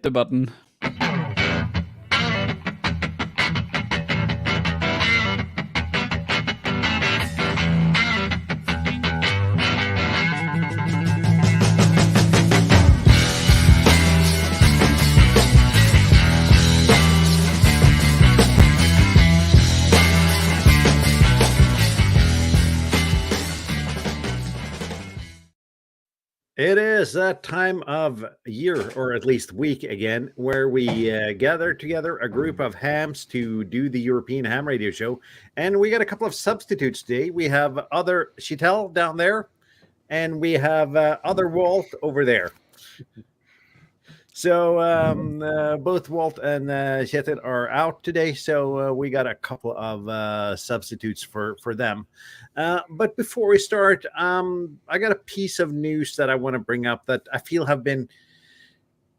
the button. It is that time of year, or at least week again, where we gather together a group of hams to do the European Ham Radio Show. And we got a couple of substitutes today. We have other Chitel down there, and we have other Walt over there. So both Walt and Kjetil are out today, so we got a couple of substitutes for them. But before we start, I got a piece of news that I want to bring up that I feel have been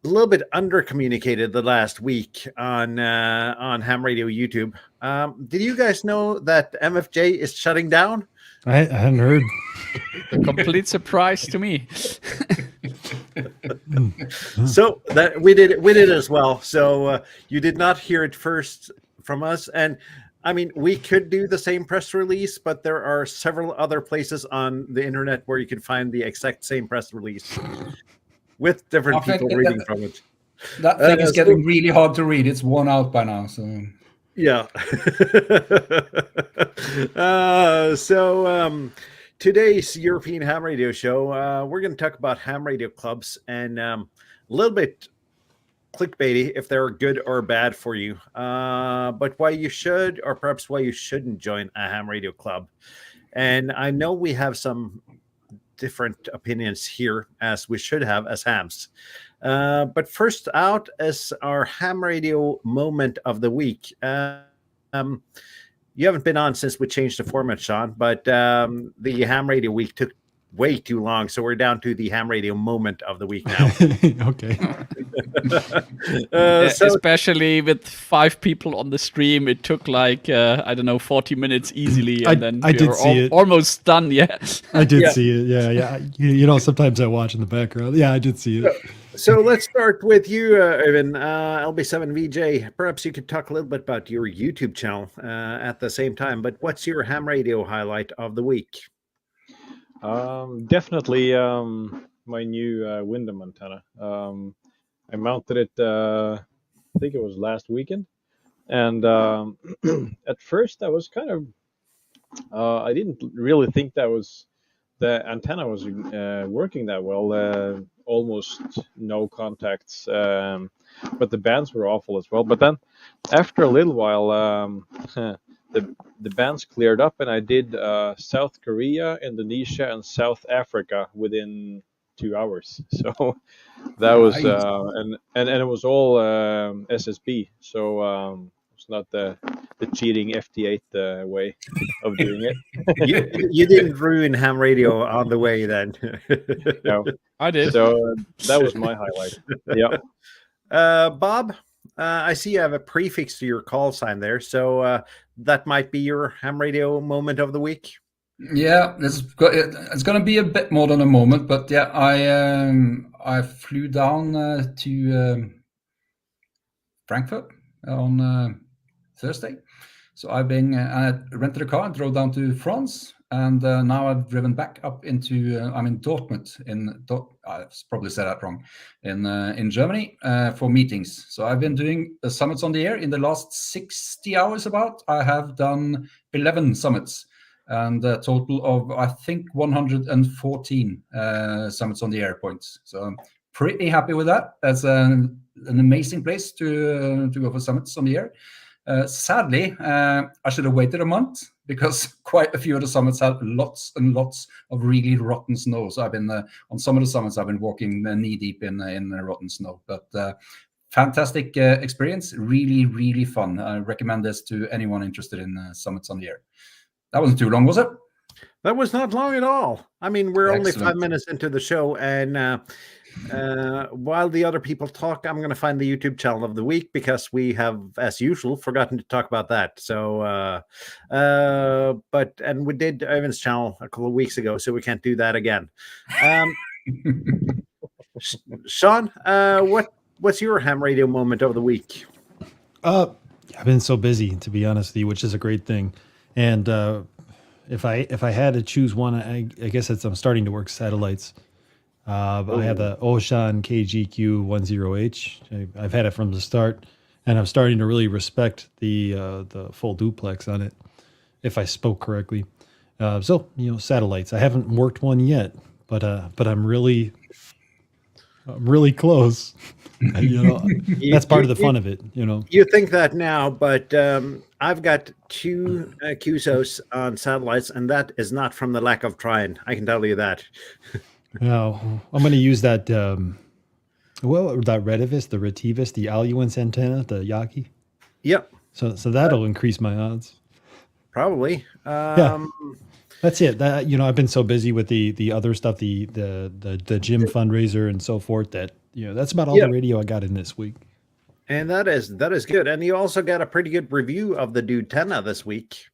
a little bit under-communicated the last week on Ham Radio YouTube. Did you guys know that MFJ is shutting down? I hadn't heard. A complete surprise to me. So that we did it as well. So you did not hear it first from us. And I mean, we could do the same press release, but there are several other places on the internet where you can find the exact same press release with different people reading from it. That thing is getting really hard to read. It's worn out by now. So yeah. Today's European Ham Radio Show, we're going to talk about ham radio clubs and a little bit clickbaity if they're good or bad for you, but why you should or perhaps why you shouldn't join a ham radio club. And I know we have some different opinions here, as we should have as hams. But first out is our ham radio moment of the week. You haven't been on since we changed the format, Sean, but the ham radio week took way too long, so we're down to the ham radio moment of the week now. Okay. Especially with 5 people on the stream, it took like 40 minutes easily, and then I did see it. Almost done. Yeah, I did see it. Yeah. You know, sometimes I watch in the background. Yeah, I did see it. So let's start with you, Irvin, LB7VJ. Perhaps you could talk a little bit about your YouTube channel at the same time. But what's your ham radio highlight of the week? Definitely my new Wyndham antenna. I mounted it, I think it was last weekend. And at first I was kind of, I didn't really think the antenna was working that well. Almost no contacts, but the bands were awful as well. But then after a little while, the bands cleared up, and I did South Korea, Indonesia, and South Africa within 2 hours. So that was and it was all SSB. So it's not the cheating FT8 way of doing it. you didn't ruin ham radio on the way then. No, I did. So that was my highlight. Yeah. Bob, I see you have a prefix to your call sign there, so that might be your ham radio moment of the week. Yeah, it's going to be a bit more than a moment, but yeah, I flew down to Frankfurt on Thursday. So I rented a car and drove down to France, and now I've driven back up into I'm in Dortmund I probably said that wrong, in Germany for meetings. So I've been doing summits on the air in the last 60 hours. I have done 11 summits, and a total of I think 114 summits on the air points. So I'm pretty happy with that. That's an amazing place to go for summits on the air. Sadly, I should have waited a month because quite a few of the summits had lots and lots of really rotten snow. So I've been on some of the summits, I've been walking knee deep in rotten snow. But fantastic experience, really, really fun. I recommend this to anyone interested in summits on the air. That wasn't too long, was it? That was not long at all. I mean, we're only 5 minutes into the show, and while the other people talk, I'm going to find the YouTube channel of the week because we have, as usual, forgotten to talk about that. So, and we did Ivan's channel a couple of weeks ago, so we can't do that again. Sean, what's your ham radio moment of the week? I've been so busy, to be honest with you, which is a great thing. And if I had to choose one, I guess I'm starting to work satellites. I have the Oshan KGQ10H. I've had it from the start, and I'm starting to really respect the full duplex on it, if I spoke correctly. So satellites. I haven't worked one yet, but I'm really close. That's part of the fun of it. You think that now, but I've got 2 QSOs on satellites, and that is not from the lack of trying. I can tell you that. Now I'm going to use that. That Redivis, the Retivis, the Aluance antenna, the Yaki. Yep. So that'll increase my odds. Probably. Yeah. That's it. I've been so busy with the other stuff, the gym fundraiser and so forth, that that's about all the radio I got in this week. And that is good. And you also got a pretty good review of the Dutenna this week.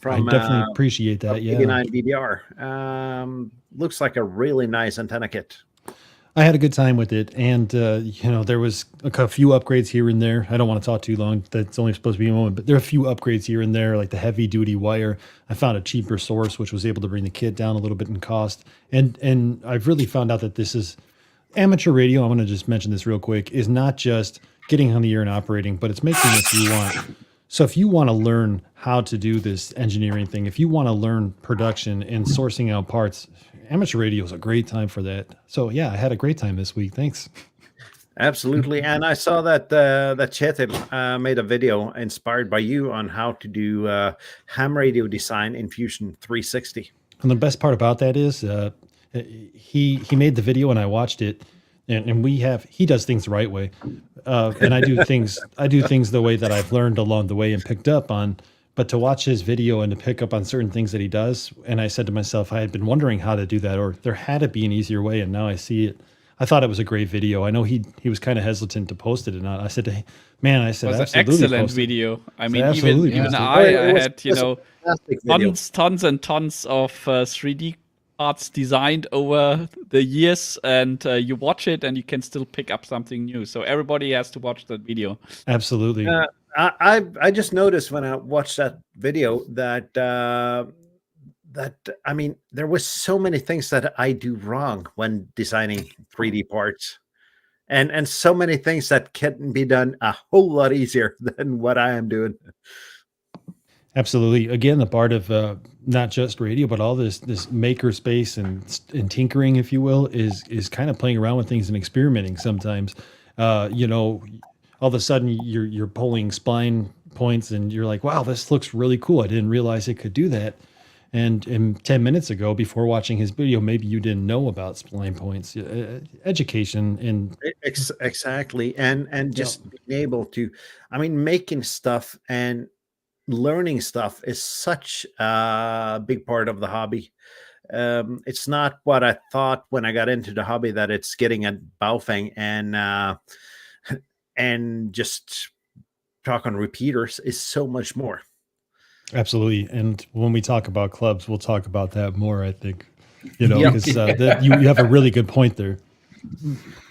I definitely appreciate that. Yeah. 89 BDR. Looks like a really nice antenna kit. I had a good time with it, and there was a few upgrades here and there. I don't want to talk too long. That's only supposed to be a moment, but there are a few upgrades here and there, like the heavy duty wire. I found a cheaper source, which was able to bring the kit down a little bit in cost. And I've really found out that this is amateur radio. I want to just mention this real quick, is not just getting on the air and operating, but it's making it you want. So if you want to learn how to do this engineering thing, if you want to learn production and sourcing out parts, amateur radio is a great time for that. So yeah, I had a great time this week. Thanks. Absolutely. And I saw that Kjetil made a video inspired by you on how to do ham radio design in Fusion 360. And the best part about that is he made the video and I watched it, and he does things the right way. And I do things the way that I've learned along the way and picked up on. But to watch his video and to pick up on certain things that he does, and I said to myself, I had been wondering how to do that, or there had to be an easier way, and now I see it. I thought it was a great video. I know he was kind of hesitant to post it or not. I said, hey, man, I said, it was an absolutely excellent post it. video. I mean, Absolutely even post it. I had, Fantastic video. tons and tons of 3D parts designed over the years, and you watch it and you can still pick up something new. So everybody has to watch that video. Absolutely. I just noticed when I watched that video that I mean, there was so many things that I do wrong when designing 3D parts, and so many things that can be done a whole lot easier than what I am doing. Absolutely. Again, the part of not just radio, but all this maker space and tinkering, if you will, is kind of playing around with things and experimenting sometimes. All of a sudden you're pulling spline points and you're like, wow, this looks really cool. I didn't realize it could do that. And 10 minutes ago, before watching his video, maybe you didn't know about spline points. Education and exactly, and just being able to, I mean, making stuff and learning stuff is such a big part of the hobby. It's not what I thought when I got into the hobby, that it's getting a Baofeng and just talk on repeaters is so much more. Absolutely. And when we talk about clubs, we'll talk about that more, I think, because you have a really good point there.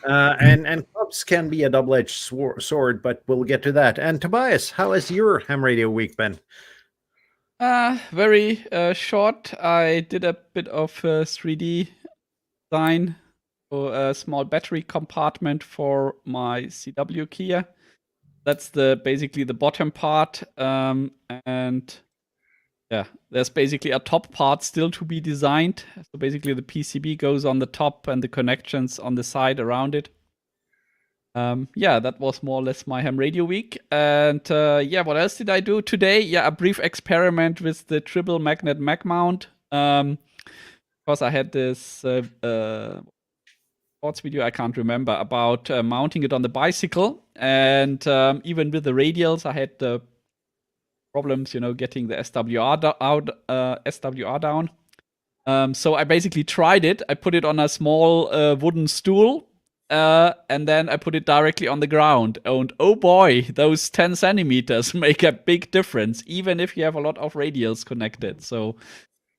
And clubs can be a double-edged sword, but we'll get to that. And Tobias, how has your ham radio week been? Very short. I did a bit of 3D design for a small battery compartment for my CW Kia. That's basically the bottom part, and yeah, there's basically a top part still to be designed. So basically the PCB goes on the top and the connections on the side around it. Yeah, that was more or less my ham radio week. And yeah, what else did I do today? Yeah, a brief experiment with the triple magnet mag mount. Because I had this sports video, I can't remember, about mounting it on the bicycle. And even with the radials, I had the problems, getting the SWR down. So I basically tried it. I put it on a small wooden stool, and then I put it directly on the ground. And oh boy, those 10 centimeters make a big difference, even if you have a lot of radials connected. So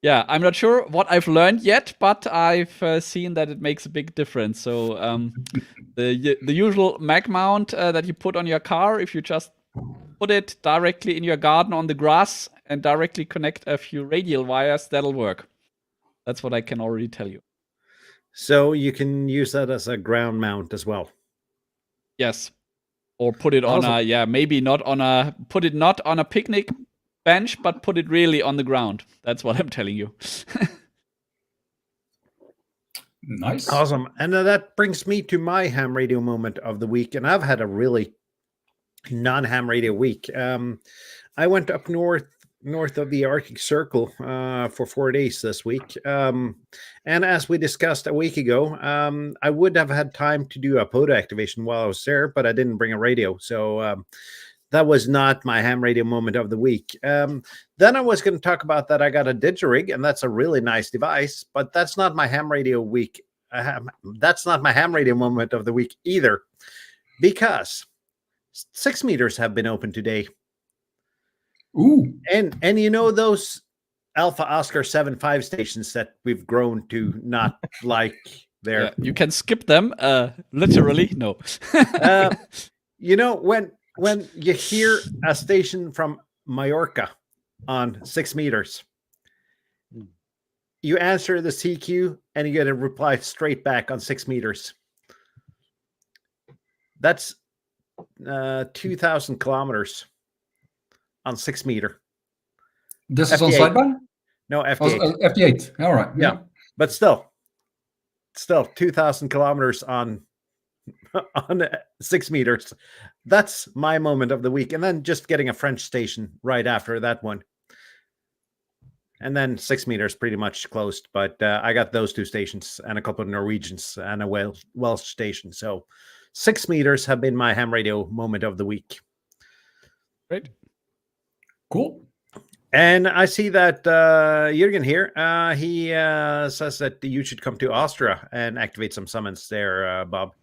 Yeah, I'm not sure what I've learned yet, but I've seen that it makes a big difference. So the usual mag mount that you put on your car, if you just put it directly in your garden on the grass and directly connect a few radial wires, that'll work. That's what I can already tell you. So you can use that as a ground mount as well. Yes. Or put it on Awesome. maybe not on a picnic bench, but put it really on the ground. That's what I'm telling you. Nice. Awesome. And that brings me to my ham radio moment of the week. And I've had a really non-ham radio week. I went up north of the Arctic Circle for 4 days this week. And as we discussed a week ago, I would have had time to do a POTA activation while I was there, but I didn't bring a radio. So that was not my ham radio moment of the week. Then I was going to talk about that I got a Digirig, and that's a really nice device, but that's not my ham radio week. That's not my ham radio moment of the week either, because 6 meters have been open today. Ooh. And you know those Alpha Oscar 7.5 stations that we've grown to not like there. Yeah, you can skip them. Literally, no. You know, when you hear a station from Mallorca on 6 meters, you answer the CQ and you get a reply straight back on 6 meters. That's 2,000 kilometers on 6 meter. This is on sideband? No, FD8. FD8. All right. Yeah. But still 2,000 kilometers on 6 meters. That's my moment of the week. And then just getting a French station right after that one. And then 6 meters pretty much closed. But I got those 2 stations and a couple of Norwegians and a Welsh station. So 6 meters have been my ham radio moment of the week. Great. Cool. And I see that Jürgen here, he says that you should come to Austria and activate some summons there, Bob.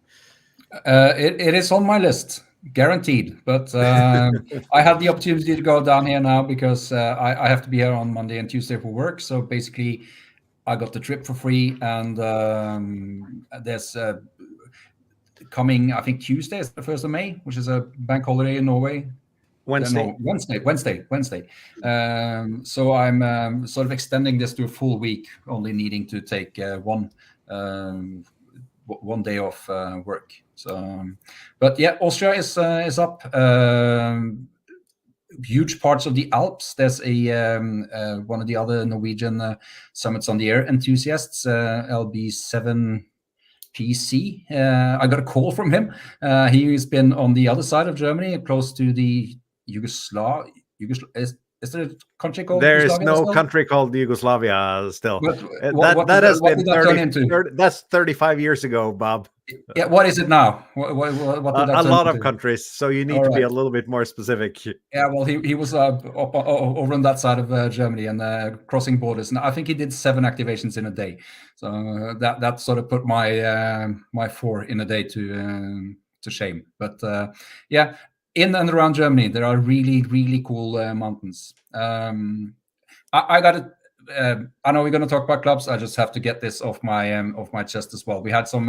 It is on my list, guaranteed. But I had the opportunity to go down here now because I have to be here on Monday and Tuesday for work. So basically, I got the trip for free. And there's coming, I think Tuesday is the 1st of May, which is a bank holiday in Norway. Wednesday. So I'm sort of extending this to a full week, only needing to take one day off work. So, but yeah, Austria is up. Huge parts of the Alps. There's a one of the other Norwegian summits on the air enthusiasts, LB7. PC. I got a call from him. He's been on the other side of Germany, close to the Yugoslavia. Is there a country called There Yugoslavia is no still? country called Yugoslavia still. But that has been 30, that's 35 years ago, Bob. Yeah, what is it now? What did that a turn lot into? of countries, so you need to be a little bit more specific. Yeah, well, he was over on that side of Germany and crossing borders, and I think he did 7 activations in a day. So that sort of put my my 4 in a day to shame. But yeah, in and around Germany, there are really, really cool mountains. I got it. I know we're going to talk about clubs. I just have to get this off my chest as well. We had some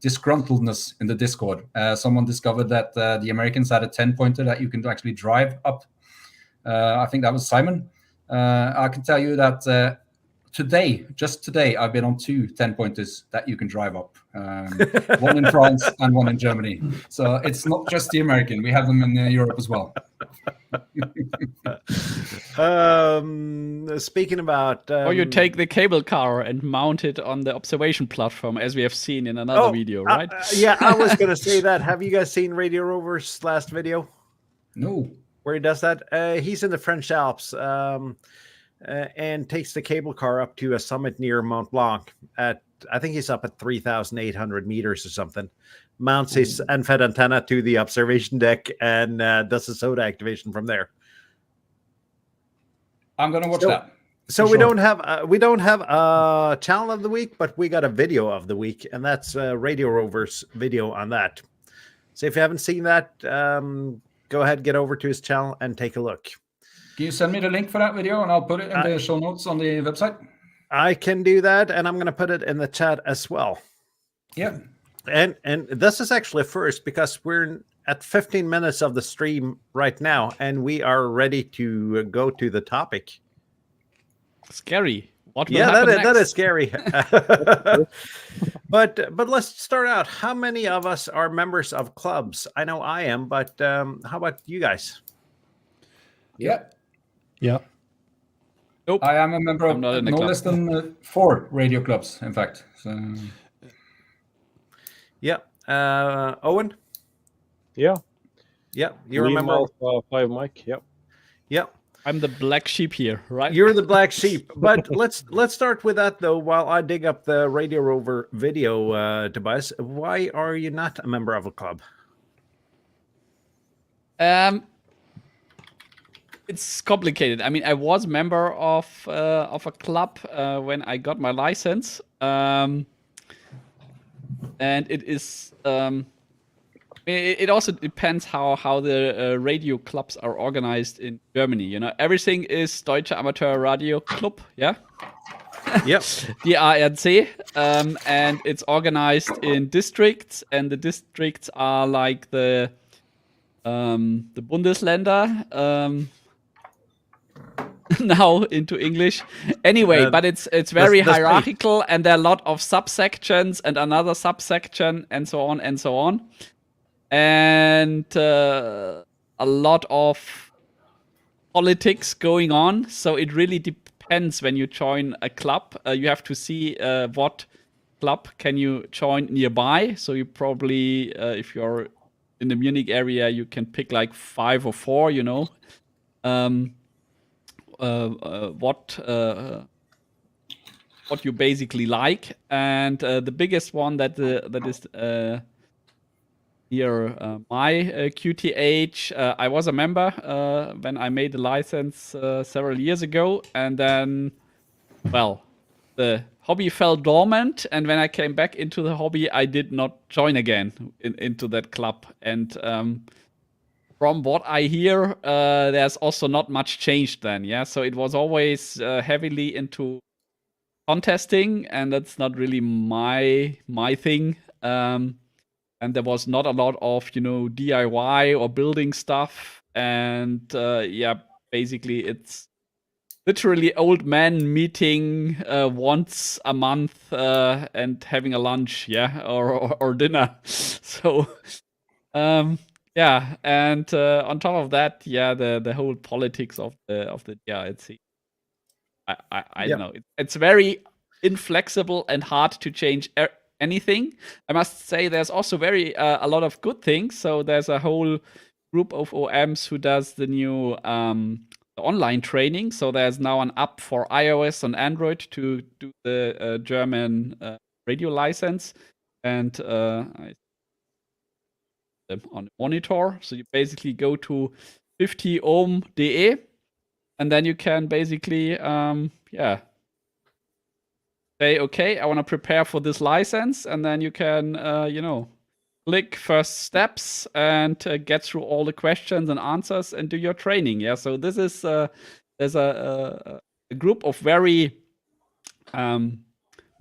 disgruntledness in the Discord. Someone discovered that the Americans had a 10-pointer that you can actually drive up. I think that was Simon. I can tell you that just today, I've been on 2 10-pointers that you can drive up. One in France and one in Germany. So it's not just the American. We have them in Europe as well. Speaking about or you take the cable car and mount it on the observation platform, as we have seen in another video, right? Yeah, I was going to say that. Have you guys seen Radio Rover's last video? No. Where he does that? He's in the French Alps and takes the cable car up to a summit near Mont Blanc. I think he's up at 3,800 meters or something. Mounts his unfed antenna to the observation deck and does a soda activation from there. I'm gonna watch that. So we don't have a channel of the week, but we got a video of the week, and that's Radio Rover's video on that. So if you haven't seen that, go ahead, get over to his channel and take a look. Can you send me the link for that video, and I'll put it in the show notes on the website? I can do that, and I'm going to put it in the chat as well. Yeah. And this is actually a first, because we're at 15 minutes of the stream right now, and we are ready to go to the topic. Scary. What will Yeah, happen that next? is scary. But let's start out. How many of us are members of clubs? I know I am, but how about you guys? Yeah. Yeah. Nope. I am a member I'm of not in a no club. less than 4 radio clubs, in fact. So, Yeah. Owen? Yeah. Yeah. You Green remember? Mouth 5 mic. Yep. Yeah. I'm the black sheep here, right? You're the black sheep. But let's start with that, though, while I dig up the Radio Rover video, Tobias. Why are you not a member of a club? It's complicated. I mean, I was member of a club when I got my license, and it is. It also depends how the radio clubs are organized in Germany. You know, everything is Deutsche Amateur Radio Club, yeah. Yep. DARC, and it's organized in districts, and the districts are like the Bundesländer. Now into English. Anyway, but it's very hierarchical, and there are a lot of subsections and another subsection, and so on and so on. And a lot of politics going on. So it really depends when you join a club. You have to see what club can you join nearby. So you probably, if you're in the Munich area, you can pick like 5 or 4, you know. What you basically like, and the biggest one that is near my QTH. I was a member when I made the license several years ago, and then, well, the hobby fell dormant, and when I came back into the hobby, I did not join again into that club. And from what I hear, there's also not much changed then. Yeah, so it was always heavily into contesting, and that's not really my thing. And there was not a lot of, you know, DIY or building stuff. And yeah, basically it's literally old men meeting once a month and having a lunch, yeah, or dinner. So yeah, and on top of that, yeah, the whole politics of the DRC. I don't know. It's very inflexible and hard to change anything. I must say there's also very a lot of good things. So there's a whole group of OMs who does the new online training. So there's now an app for iOS and Android to do the German radio license, and on the monitor. So you basically go to 50ohm.de, and then you can basically yeah, say, okay, I want to prepare for this license, and then you can you know, click first steps and get through all the questions and answers and do your training. Yeah, so this is there's a group of very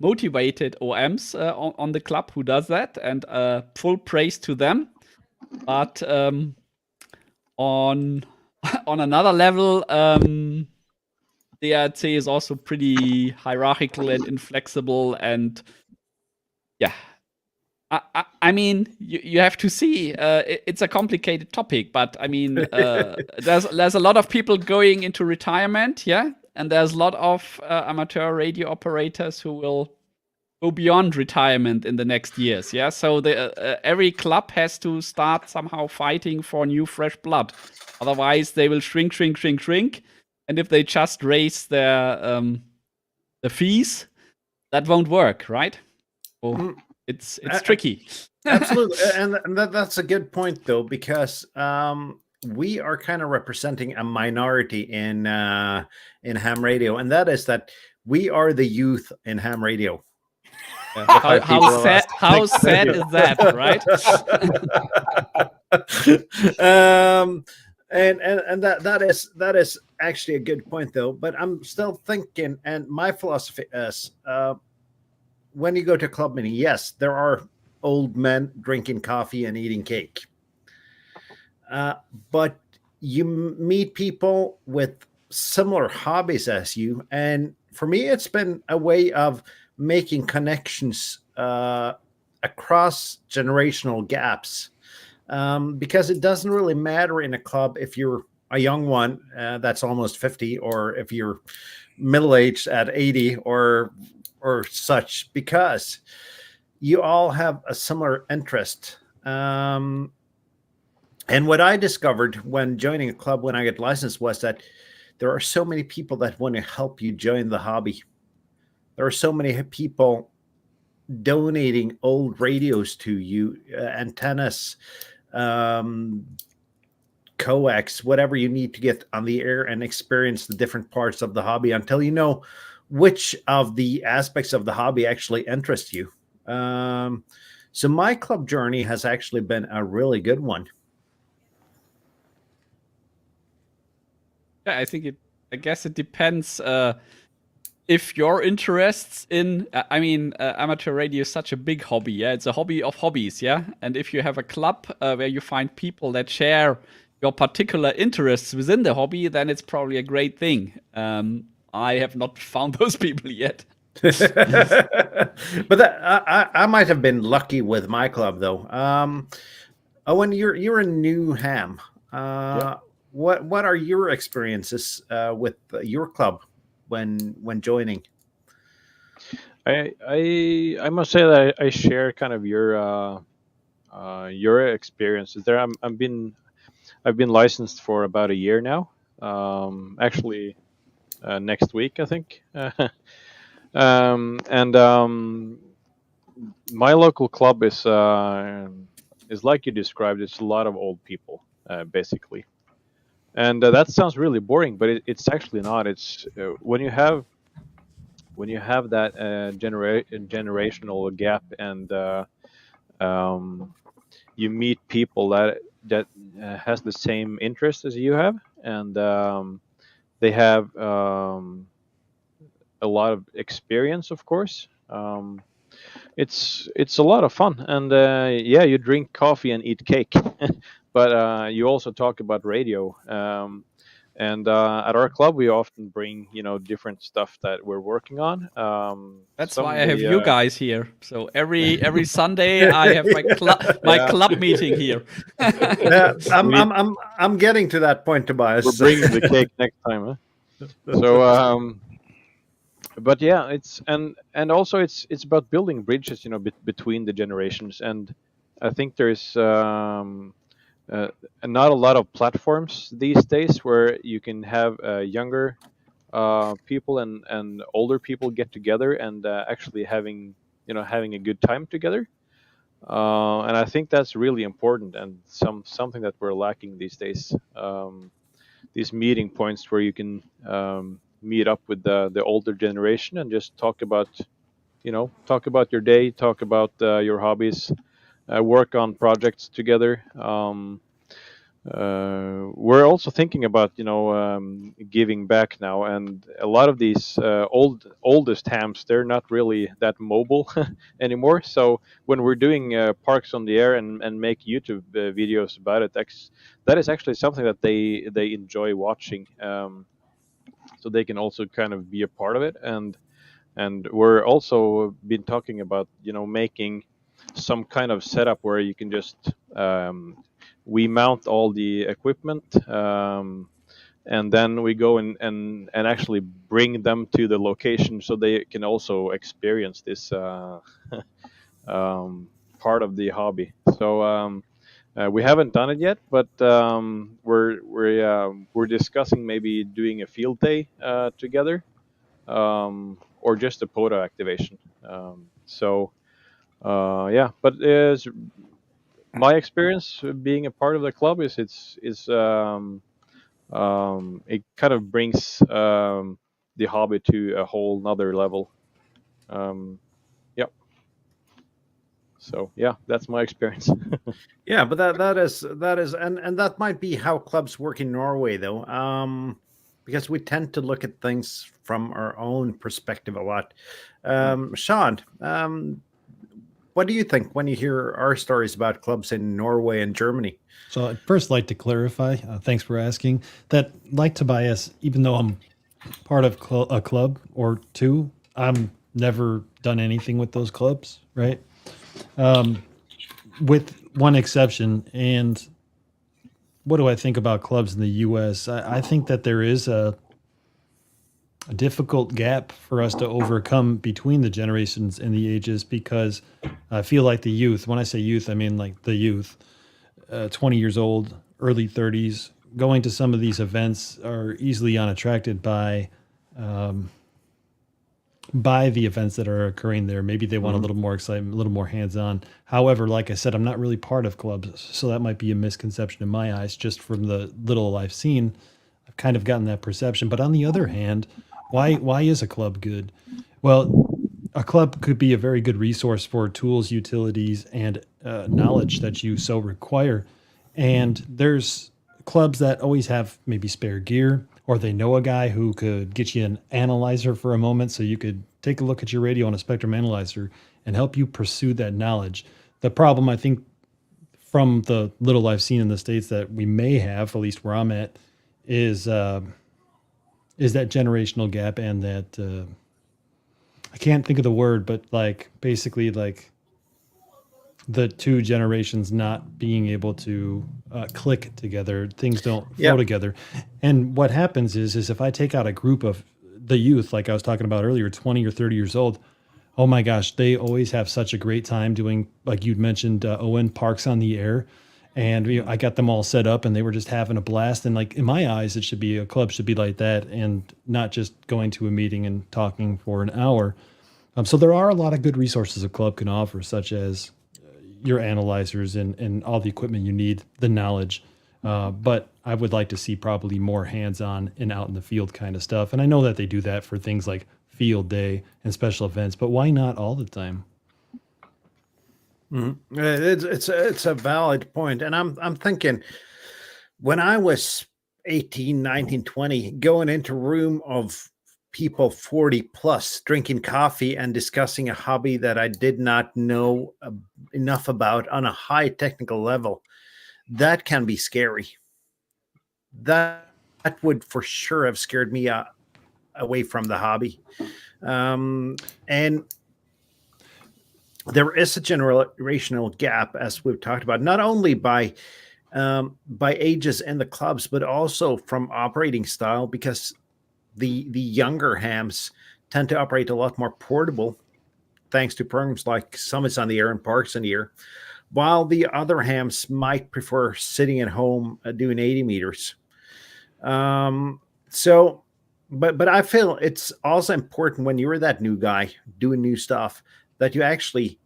motivated OMs on the club who does that, and full praise to them. But on another level, DRC is also pretty hierarchical and inflexible, and yeah, I mean, you have to see. It's a complicated topic, but I mean, there's a lot of people going into retirement, yeah, and there's a lot of amateur radio operators who will go beyond retirement in the next years, yeah. So every club has to start somehow fighting for new fresh blood. Otherwise, they will shrink, and if they just raise their the fees, that won't work, right? So it's tricky. Absolutely, and that's a good point, though, because we are kind of representing a minority in ham radio, and that is that we are the youth in ham radio. How sad is that, right? And that is actually a good point though. But I'm still thinking, and my philosophy is, when you go to a club meeting, yes, there are old men drinking coffee and eating cake, but you meet people with similar hobbies as you, and for me, it's been a way of making connections across generational gaps, because it doesn't really matter in a club if you're a young one that's almost 50, or if you're middle aged at 80, or such, because you all have a similar interest. And what I discovered when joining a club when I got licensed was that there are so many people that want to help you join the hobby. There are so many people donating old radios to you, antennas, um, coax, whatever you need to get on the air and experience the different parts of the hobby until you know which of the aspects of the hobby actually interest you. So my club journey has actually been a really good one. Yeah, I guess it depends. If your interests in, amateur radio is such a big hobby. Yeah, it's a hobby of hobbies. Yeah, and if you have a club where you find people that share your particular interests within the hobby, then it's probably a great thing. I have not found those people yet. But I might have been lucky with my club though. Owen, you're in Newham. Yeah. What are your experiences with your club when joining? I must say that I share kind of your experiences there. I've been licensed for about a year now. Actually, next week I think. And my local club is like you described. It's a lot of old people, basically, and that sounds really boring, but it's actually not. It's when you have that generational gap, and you meet people that has the same interest as you have, and they have a lot of experience, of course. It's a lot of fun, and yeah, you drink coffee and eat cake, but you also talk about radio. And at our club, we often bring different stuff that we're working on. That's Some why of I have the you guys here. So every Sunday I have my yeah, club meeting here. Yeah, we, I'm getting to that point, we're Tobias. bringing the cake next time, huh? So but yeah, and also it's about building bridges, between the generations. And I think there's uh, not a lot of platforms these days where you can have younger people and older people get together and actually having a good time together. And I think that's really important, and something that we're lacking these days. These meeting points where you can meet up with the older generation and just talk about your day, talk about your hobbies, work on projects together. We're also thinking about giving back now, and a lot of these oldest hams, they're not really that mobile anymore. So when we're doing parks on the air and make YouTube videos about it, that is actually something that they enjoy watching, so they can also kind of be a part of it. And we're also been talking about making some kind of setup where you can just we mount all the equipment, and then we go and actually bring them to the location so they can also experience this part of the hobby. So we haven't done it yet, but we're discussing maybe doing a field day together, or just a photo activation. So yeah, but my experience being a part of the club it kind of brings the hobby to a whole nother level. Yeah. So yeah, that's my experience. Yeah, but that is and that might be how clubs work in Norway though. Because we tend to look at things from our own perspective a lot. Sean, what do you think when you hear our stories about clubs in Norway and Germany? So I'd first like to clarify, thanks for asking, that like Tobias, even though I'm part of a club or two, I'm never done anything with those clubs, right? With one exception. And what do I think about clubs in the U.S.? I think that there is a difficult gap for us to overcome between the generations and the ages, because I feel like the youth, when I say youth, I mean like the youth, 20 years old, early 30s, going to some of these events are easily unattracted by the events that are occurring there. Maybe they want a little more excitement, a little more hands-on. However, like I said, I'm not really part of clubs, so that might be a misconception in my eyes. Just from the little I've seen, I've kind of gotten that perception. But on the other hand, why is a club good? Well, a club could be a very good resource for tools, utilities, and knowledge that you so require. And there's clubs that always have maybe spare gear, or they know a guy who could get you an analyzer for a moment so you could take a look at your radio on a spectrum analyzer and help you pursue that knowledge. The problem, I think, from the little I've seen in the States that we may have, at least where I'm at, is that generational gap, and that I can't think of the word, but like basically like the two generations not being able to click together. Things don't flow together. And what happens is if I take out a group of the youth, like I was talking about earlier, 20 or 30 years old, oh my gosh, they always have such a great time doing, like you'd mentioned, Owen, Parks on the Air. And I got them all set up and they were just having a blast. And like in my eyes, a club should be like that, and not just going to a meeting and talking for an hour. So there are a lot of good resources a club can offer, such as your analyzers and all the equipment you need, the knowledge. But I would like to see probably more hands-on and out in the field kind of stuff. And I know that they do that for things like field day and special events, but why not all the time? It's a valid point. And I'm thinking, when I was 18, 19, 20, going into a room of people 40 plus, drinking coffee and discussing a hobby that I did not know enough about on a high technical level, that can be scary. That would for sure have scared me away from the hobby. And there is a generational gap, as we've talked about, not only by ages in the clubs, but also from operating style, because the younger hams tend to operate a lot more portable, thanks to programs like Summits on the Air and Parks on the Air, while the other hams might prefer sitting at home doing 80 meters. But I feel it's also important when you're that new guy doing new stuff that you actually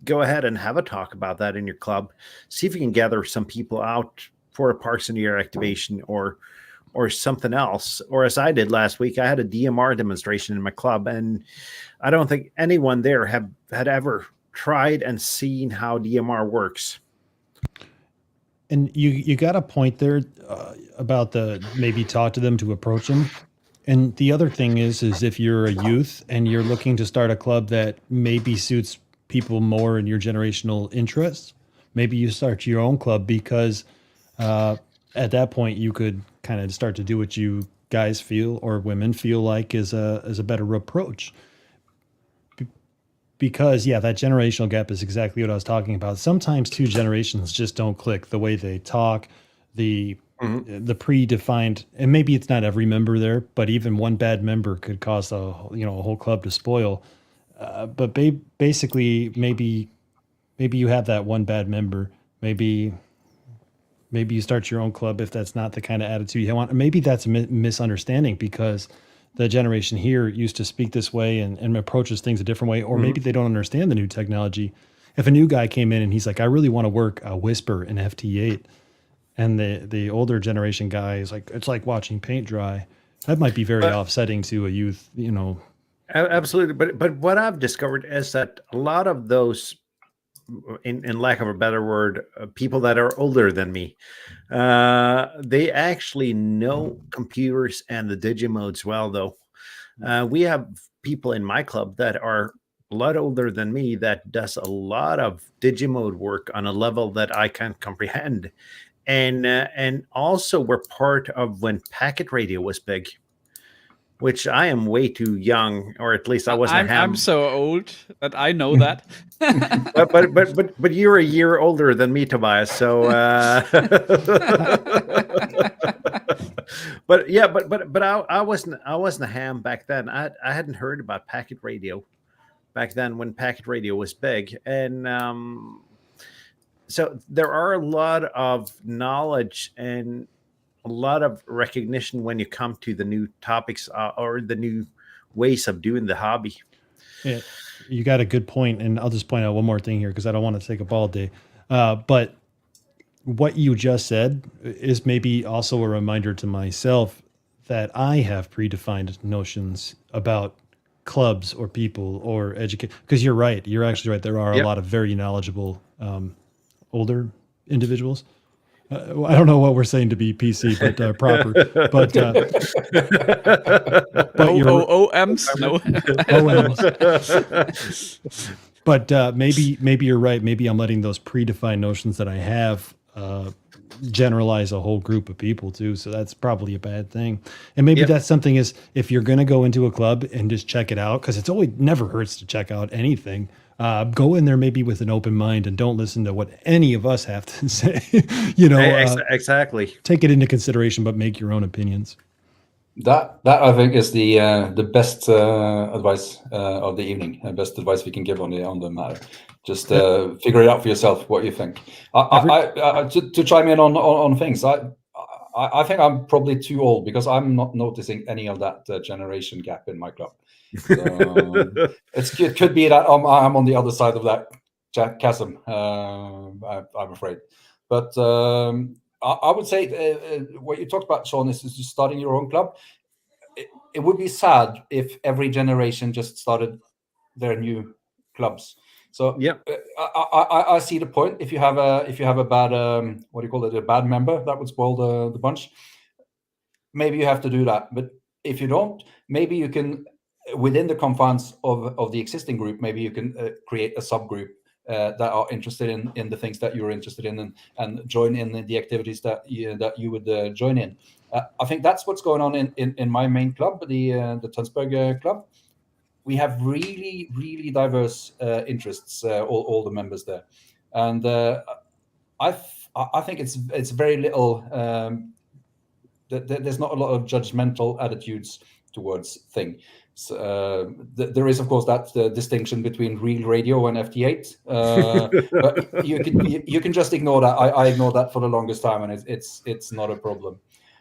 go ahead and have a talk about that in your club. See if you can gather some people out for a Parks in the Air activation or something else. Or as I did last week, I had a DMR demonstration in my club, and I don't think anyone there had ever tried and seen how DMR works. And you got a point there about the maybe talk to them to approach them. And the other thing is if you're a youth and you're looking to start a club that maybe suits people more in your generational interests, maybe you start your own club, because at that point you could kind of start to do what you guys feel or women feel like is a better approach. Because that generational gap is exactly what I was talking about. Sometimes two generations just don't click. The way they talk, the predefined, and maybe it's not every member there, but even one bad member could cause a whole club to spoil. But basically, maybe you have that one bad member. Maybe you start your own club if that's not the kind of attitude you want. Maybe that's a misunderstanding, because the generation here used to speak this way and approaches things a different way, or maybe they don't understand the new technology. If a new guy came in and he's like, I really want to work a Whisper in FT8, and the older generation guy is like, it's like watching paint dry, that might be very offsetting to a youth, Absolutely. But what I've discovered is that a lot of those in lack of a better word, people that are older than me. They actually know computers and the digimodes well, though. We have people in my club that are a lot older than me that does a lot of digimode work on a level that I can't comprehend. And also we're part of when packet radio was big, which I am way too young, or at least I wasn't a ham. I'm so old that I know that. but you're a year older than me, Tobias. So, but yeah, but I wasn't a ham back then. I hadn't heard about packet radio back then when packet radio was big, and so there are a lot of knowledge and a lot of recognition when you come to the new topics or the new ways of doing the hobby. Yeah, you got a good point, and I'll just point out one more thing here because I don't want to take up all day. But what you just said is maybe also a reminder to myself that I have predefined notions about clubs or people or educate. Because you're right, you're actually right. There are a lot of very knowledgeable older individuals. I don't know what we're saying to be PC, but proper. But OMs, no. OMs. But maybe you're right. Maybe I'm letting those predefined notions that I have generalize a whole group of people too. So that's probably a bad thing. And maybe that's something is if you're going to go into a club and just check it out, because it's always never hurts to check out anything. Go in there maybe with an open mind and don't listen to what any of us have to say. Exactly. Take it into consideration, but make your own opinions. That I think is the best advice of the evening. Best advice we can give on the matter. Just figure it out for yourself what you think. To chime in on things, I think I'm probably too old because I'm not noticing any of that generation gap in my club. So, it could be that I'm on the other side of that chasm. I'm afraid, but I would say what you talked about, Sean, is just starting your own club. It would be sad if every generation just started their new clubs. So I see the point. If you have a bad what do you call it, a bad member that would spoil the bunch, maybe you have to do that. But if you don't, maybe you can, within the confines of the existing group, maybe you can create a subgroup that are interested in the things that you're interested in and join in the activities that you would join in. I think that's what's going on in my main club, the Tønsberg club. We have really, really diverse interests, all the members there, and I think it's very little. There's not a lot of judgmental attitudes towards thing. So, there is, of course, that distinction between real radio and FT8, but you can just ignore that. I ignored that for the longest time, and it's not a problem.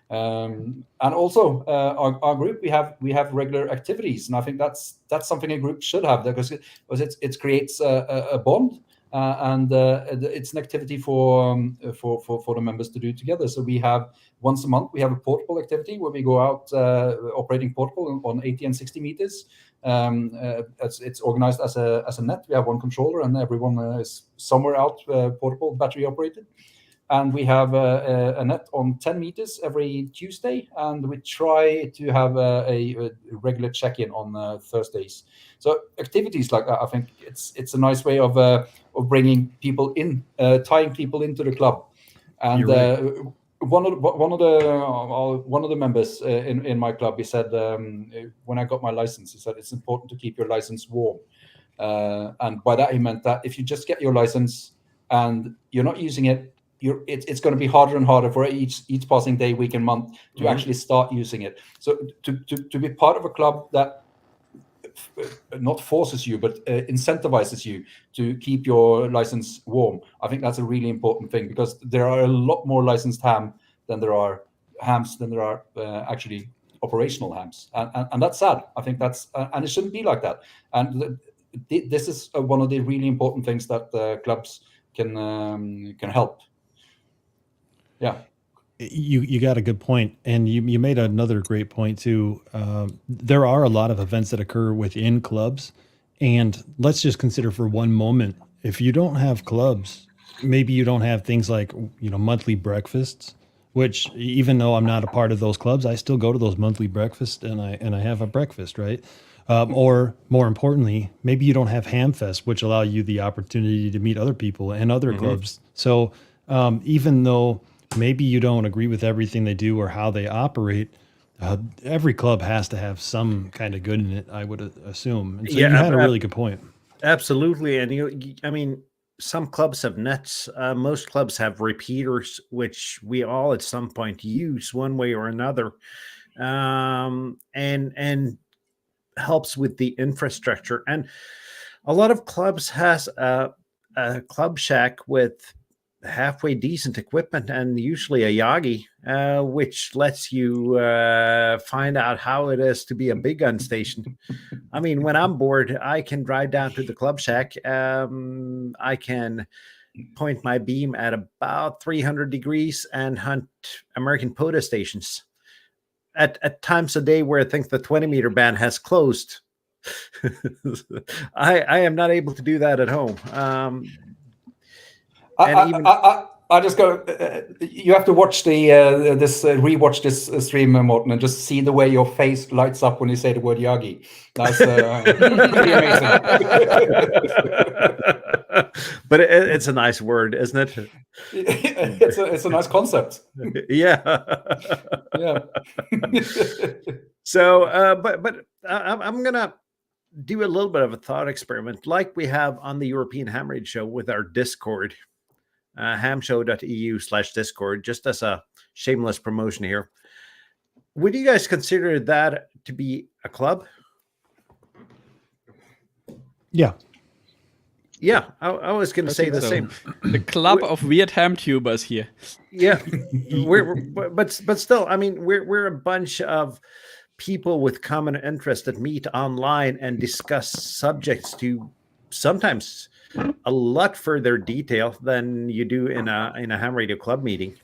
And also, our group, we have regular activities, and I think that's something a group should have, because it creates a bond. And it's an activity for the members to do together. So we have once a month we have a portable activity where we go out operating portable on 80 and 60 meters. It's organized as a net. We have one controller and everyone is somewhere out portable, battery operated. And we have a net on 10 meters every Tuesday, and we try to have a regular check-in on Thursdays. So activities like that, I think it's a nice way of bringing people in, tying people into the club. And one of the members in my club, he said, when I got my license, he said it's important to keep your license warm. And by that he meant that if you just get your license and you're not using it, it's going to be harder and harder for each passing day, week, and month to actually start using it. So to be part of a club that not forces you, but incentivizes you to keep your license warm, I think that's a really important thing, because there are a lot more licensed hams than there are actually operational hams, and that's sad. I think that's and it shouldn't be like that. And this is one of the really important things that clubs can help. Yeah, you got a good point, and you made another great point too. There are a lot of events that occur within clubs, and let's just consider for one moment if you don't have clubs, maybe you don't have things like, monthly breakfasts, which even though I'm not a part of those clubs, I still go to those monthly breakfasts and I have a breakfast, right? Or more importantly, maybe you don't have Hamfest, which allow you the opportunity to meet other people and other clubs. So even though maybe you don't agree with everything they do or how they operate, every club has to have some kind of good in it, I would assume. And so you had a really good point. Absolutely. And I mean, some clubs have nets. Most clubs have repeaters, which we all at some point use one way or another, and helps with the infrastructure. And a lot of clubs has a club shack with halfway decent equipment and usually a Yagi, which lets you find out how it is to be a big gun station. I mean, when I'm bored, I can drive down to the club shack. I can point my beam at about 300 degrees and hunt American POTA stations at times a day where I think the 20-meter band has closed. I am not able to do that at home. I just go. You have to watch rewatch this stream, Morten, and just see the way your face lights up when you say the word Yagi. That's pretty amazing. But it's a nice word, isn't it? It's a nice concept. Yeah. Yeah. So, but I'm gonna do a little bit of a thought experiment, like we have on the European Ham Radio Show with our Discord. hamshow.eu/Discord, just as a shameless promotion here. Would you guys consider that to be a club? Yeah. Yeah, I was going to say the same. The club of weird ham tubers here. Yeah, but still, I mean, we're a bunch of people with common interest that meet online and discuss subjects to sometimes a lot further detail than you do in a ham radio club meeting.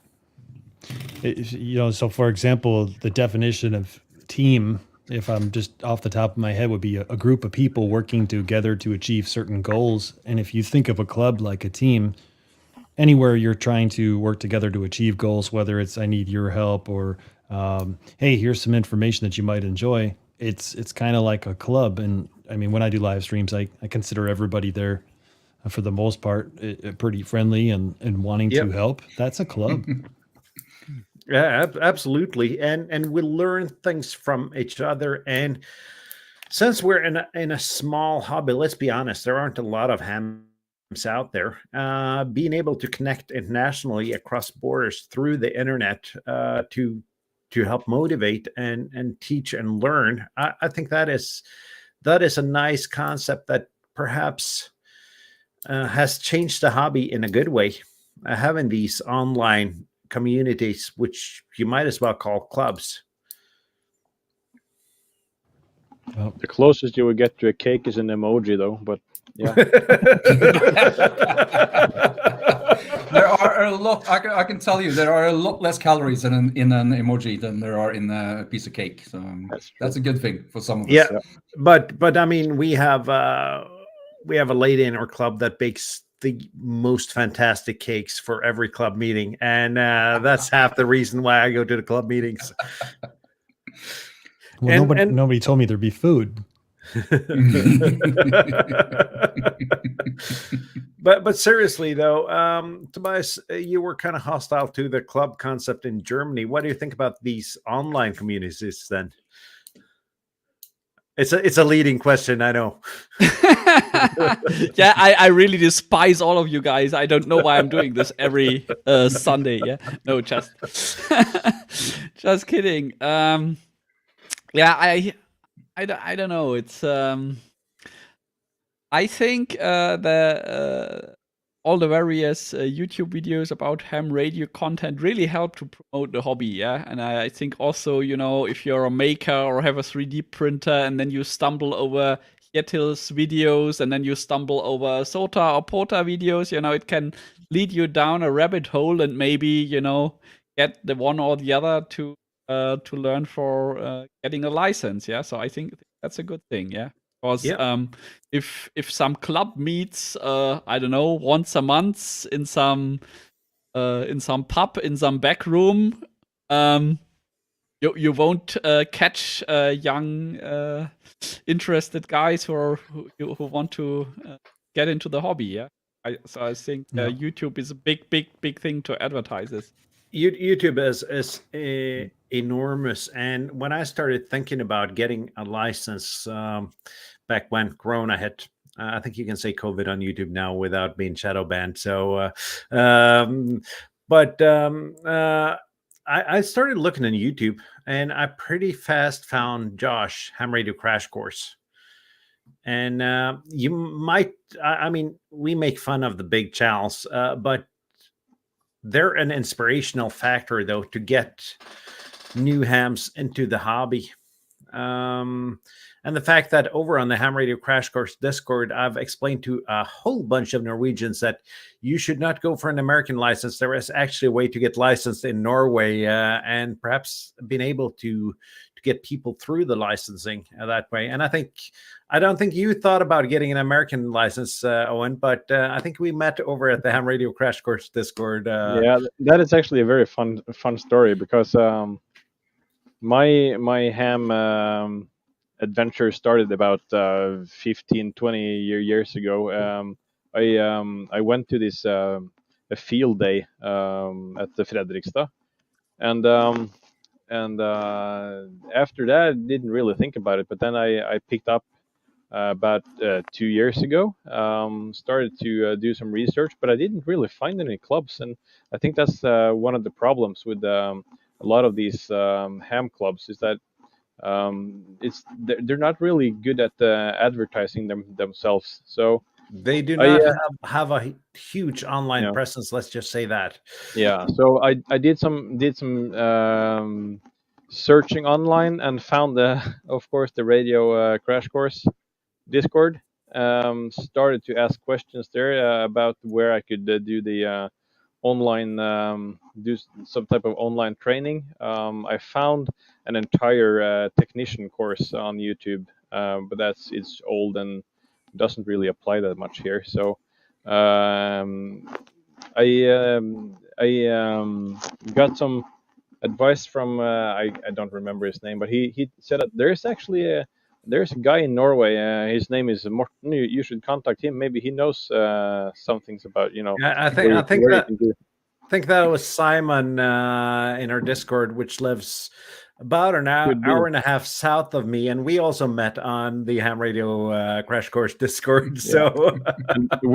So for example, the definition of team, if I'm just off the top of my head, would be a group of people working together to achieve certain goals. And if you think of a club like a team, anywhere you're trying to work together to achieve goals, whether it's I need your help or hey, here's some information that you might enjoy, it's kind of like a club. And I mean, when I do live streams, I consider everybody there, for the most part, pretty friendly and wanting to help. That's a club. Yeah, absolutely. And we learn things from each other. And since we're in a small hobby, let's be honest, there aren't a lot of hams out there. Being able to connect internationally across borders through the internet to help motivate and teach and learn, I think that is a nice concept that perhaps has changed the hobby in a good way. Having these online communities, which you might as well call clubs. Well, the closest you would get to a cake is an emoji, though. But yeah, there are a lot. I can tell you there are a lot less calories in an emoji than there are in a piece of cake. So that's a good thing for some of us. Yeah, but I mean, we have a lady in our club that bakes the most fantastic cakes for every club meeting, and that's half the reason why I go to the club meetings. Well, nobody told me there'd be food. But seriously though, Tobias, you were kind of hostile to the club concept in Germany. What do you think about these online communities then? It's a leading question, I know. Yeah, I really despise all of you guys. I don't know why I'm doing this every Sunday. Yeah, no, just kidding. Yeah, I don't know. It's I think all the various YouTube videos about ham radio content really help to promote the hobby, yeah? And I think also, if you're a maker or have a 3D printer and then you stumble over Yetil's videos and then you stumble over Sota or Pota videos, it can lead you down a rabbit hole and maybe, get the one or the other to learn for getting a license, yeah? So I think that's a good thing, yeah? Because if some club meets, I don't know, once a month in some pub in some back room, you won't catch young interested guys who want to get into the hobby. Yeah, so I think YouTube is a big thing to advertise this. YouTube is enormous, and when I started thinking about getting a license back when Corona hit, I think you can say COVID on YouTube now without being shadow banned. So, I started looking on YouTube, and I pretty fast found Josh Ham Radio Crash Course. And you might, I mean, we make fun of the big channels, but they're an inspirational factor, though, to get new hams into the hobby. And the fact that over on the Ham Radio Crash Course Discord, I've explained to a whole bunch of Norwegians that you should not go for an American license. There is actually a way to get licensed in Norway, and perhaps being able to get people through the licensing that way. And I don't think you thought about getting an American license, Owen, but I think we met over at the Ham Radio Crash Course Discord. Yeah, that is actually a very fun story, because my ham adventure started about 15-20 years ago. I went to this a field day at the Fredrikstad, and after that I didn't really think about it, but then I picked up about 2 years ago, started to do some research, but I didn't really find any clubs, and I think that's one of the problems with a lot of these ham clubs, is that they're not really good at advertising themselves. So they do not have a huge online presence. Let's just say that. Yeah. So I did some searching online and found of course the Radio Crash Course Discord. Started to ask questions there about where I could do the online, do some type of online training. I found an entire technician course on YouTube, but it's old and doesn't really apply that much here. So I got some advice from I don't remember his name, but he said that there's actually there's a guy in Norway. His name is Morten. You should contact him. Maybe he knows some things about I think that was Simon in our Discord, which lives about an hour and a half south of me, and we also met on the Ham Radio Crash Course Discord. So the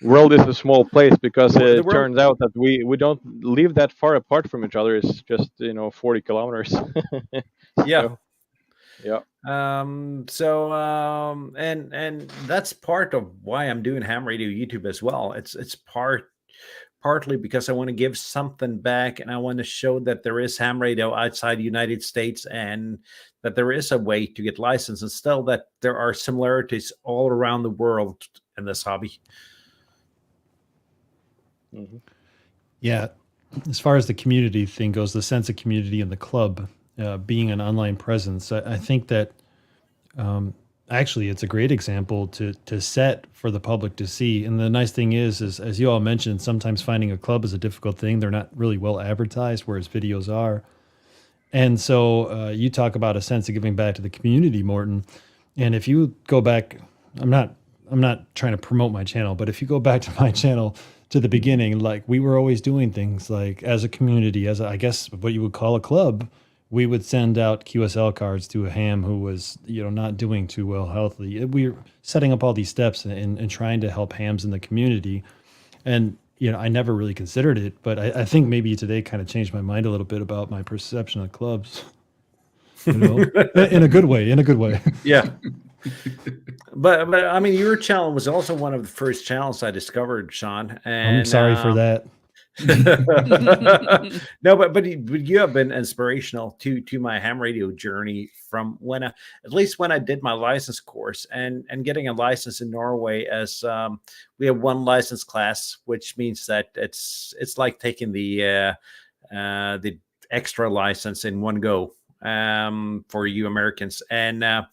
world is a small place, because it turns out that we don't live that far apart from each other. It's just 40 kilometers. Yeah. So, yeah. And that's part of why I'm doing Ham Radio YouTube as well. It's partly because I want to give something back, and I want to show that there is ham radio outside the United States, and that there is a way to get licensed, and still that there are similarities all around the world in this hobby. Mm-hmm. Yeah. As far as the community thing goes, the sense of community in the club, being an online presence, I think that actually it's a great example to set for the public to see. And the nice thing is as you all mentioned, sometimes finding a club is a difficult thing. They're not really well advertised, whereas videos are. And so you talk about a sense of giving back to the community, Morten. And if you go back, I'm not trying to promote my channel, but if you go back to my channel to the beginning, like we were always doing things like as a community, I guess what you would call a club, we would send out QSL cards to a ham who was, not doing too well healthily. We were setting up all these steps and trying to help hams in the community. And, I never really considered it, but I think maybe today kind of changed my mind a little bit about my perception of clubs, in a good way. Yeah. But I mean, your channel was also one of the first channels I discovered, Sean. And I'm sorry for that. No, but you have been inspirational to my ham radio journey from at least when I did my license course, and getting a license in Norway, as we have one license class, which means that it's like taking the extra license in one go. for you Americans. And I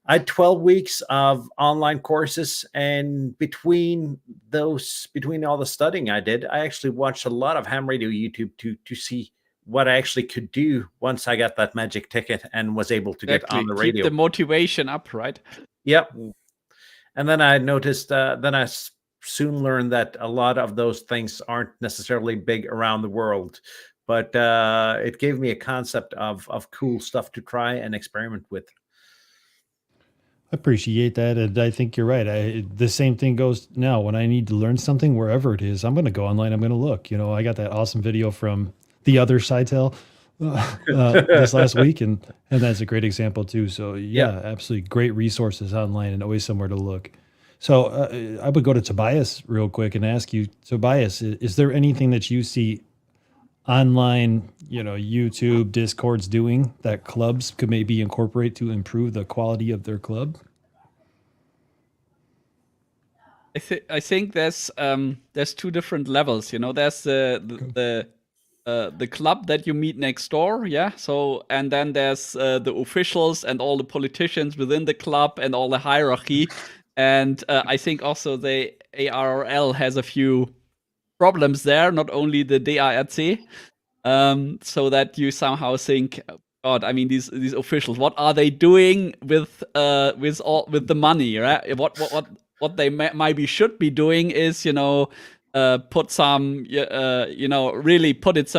had 12 weeks of online courses, and between all the studying I did, I actually watched a lot of ham radio YouTube to see what I actually could do once I got that magic ticket and was able to get on the radio. Keep the motivation up, right? Yep. And then I noticed, soon learned that a lot of those things aren't necessarily big around the world, but it gave me a concept of cool stuff to try and experiment with. I appreciate that, and I think you're right. The same thing goes now. When I need to learn something, wherever it is, I'm going to go online. I'm going to look. I got that awesome video from the other Sitel this last week, and that's a great example too. So yeah, absolutely great resources online and always somewhere to look. So I would go to Tobias real quick and ask you, Tobias, is there anything that you see online, YouTube, Discords doing that clubs could maybe incorporate to improve the quality of their club? I think there's two different levels. There's the club that you meet next door, yeah. So, and then there's the officials and all the politicians within the club and all the hierarchy. And I think also the ARRL has a few problems there, not only the DARC. So that you somehow think, God, I mean, these officials, what are they doing with the money, right? What they maybe should be doing is, put some, really put it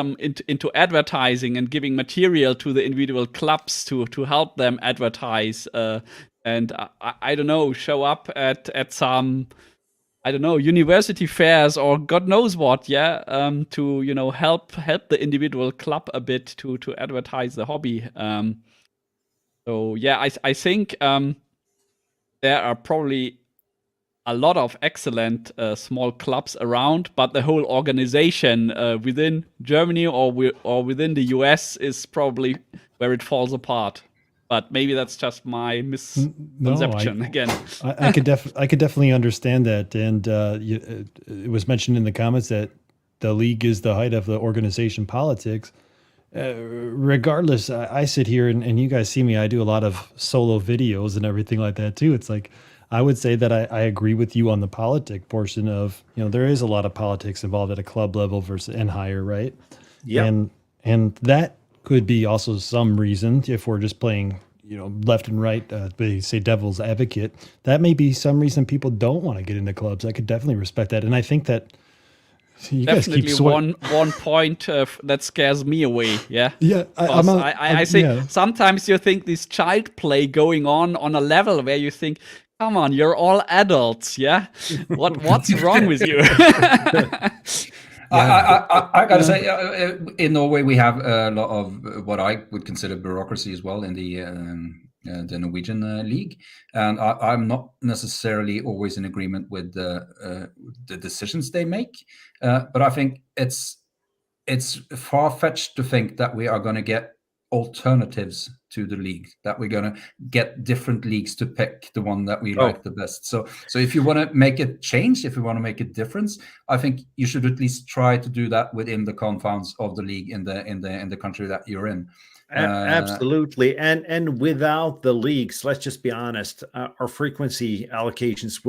into advertising and giving material to the individual clubs to help them advertise, and I don't know, show up at some, I don't know, university fairs or God knows what, yeah, to help the individual club a bit to advertise the hobby. So yeah, I think there are probably a lot of excellent small clubs around, but the whole organization within Germany or within the US is probably where it falls apart. But maybe that's just my misconception again. I could definitely understand that, and it was mentioned in the comments that the league is the height of the organization politics. Regardless, I sit here and you guys see me. I do a lot of solo videos and everything like that too. It's like I would say that I agree with you on the politic portion of there is a lot of politics involved at a club level versus and higher, right? Yeah, and that could be also some reason if we're just playing, left and right, they say devil's advocate, that may be some reason people don't want to get into clubs. I could definitely respect that. And I think that you definitely guys keep one point that scares me away. Yeah. Yeah. I think sometimes you think this child play going on a level where you think, come on, you're all adults. Yeah. What's wrong with you? I gotta say, in Norway we have a lot of what I would consider bureaucracy as well in the Norwegian league, and I'm not necessarily always in agreement with the decisions they make, but I think it's far-fetched to think that we are going to get alternatives to the league, that we're going to get different leagues to pick the one that we like the best. So if you want to make a change, if you want to make a difference, I think you should at least try to do that within the confines of the league in the country that you're in. Absolutely. And without the leagues, let's just be honest, our frequency allocations